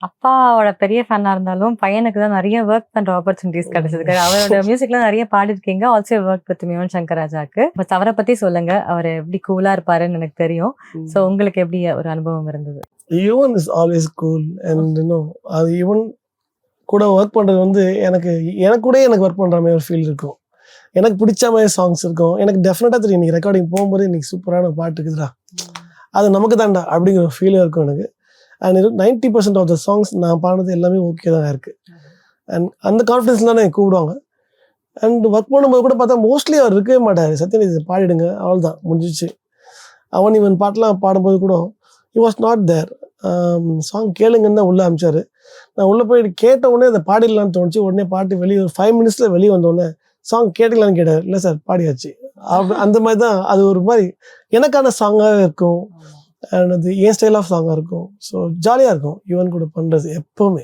அப்பாவோட பெரிய ஃபேனா இருந்தாலும், பையனுக்கு தான் நெறைய வொர்க் பண்ற ஆப்பர்ச்சுனிட்டீஸ் கிடைச்சதுக்கு. அவரோட மியூசிக்லாம் நெறைய பாடியிருக்கீங்க. Also work with Yuvan Shankar ராஜாக்கு. பட் அவர பத்தி சொல்லுங்க. அவரு எப்படி கூலா இருப்பாருன்னு எனக்கு தெரியும். சோ உங்களுக்கு எப்படி ஒரு அனுபவம் இருந்தது? Yuvan is always cool and அது யுவன் கூட ஒர்க் பண்றது வந்து எனக்கு கூட ஒர்க் பண்ற மாதிரி ஒரு ஃபீல் இருக்கும். எனக்கு பிடிச்ச மாதிரி சாங்ஸ் இருக்கும். எனக்கு டெஃபினட்டா தெரியும் இன்னைக்கு ரெக்கார்டிங் போகும்போது இன்னைக்கு சூப்பரான பாட்டு இருக்குதுடா, அது நமக்கு தான்டா அப்படிங்கிற ஒரு ஃபீல் இருக்கும் எனக்கு. அண்ட் 90% ஆஃப் த சாங்ஸ் நான் பாடுறது எல்லாமே ஓகே தான் இருக்கு. அண்ட் அந்த கான்ஃபிடன்ஸ்ல தான் கூப்பிடுவாங்க. அண்ட் ஒர்க் பண்ணும்போது கூட பார்த்தா மோஸ்ட்லி அவர் இருக்கவே மாட்டார். சத்யநிதி பாடிடுங்க அவ்வளோதான் முடிஞ்சிச்சு. அவன் இவன் பாட்டெலாம் பாடும்போது கூட he was not there. Song கேளுங்கன்னு தான் உள்ளே அமிச்சார். நான் உள்ளே போய் கேட்ட உடனே அதை பாடிடலான்னு தோணுச்சு. உடனே பாட்டு வெளியே ஒரு 5 மினிட்ஸில் வெளியே வந்தோடனே சாங் கேட்டுக்கலான்னு கேட்டார். இல்லை சார் பாடியாச்சு. அந்த மாதிரி தான் அது ஒரு மாதிரி எனக்கான சாங்காக இருக்கும். அண்ட் அது என் ஸ்டைல் ஆஃப் சாங்காக இருக்கும். ஸோ ஜாலியாக இருக்கும் யுவன் கூட பண்ணுறது எப்போவுமே.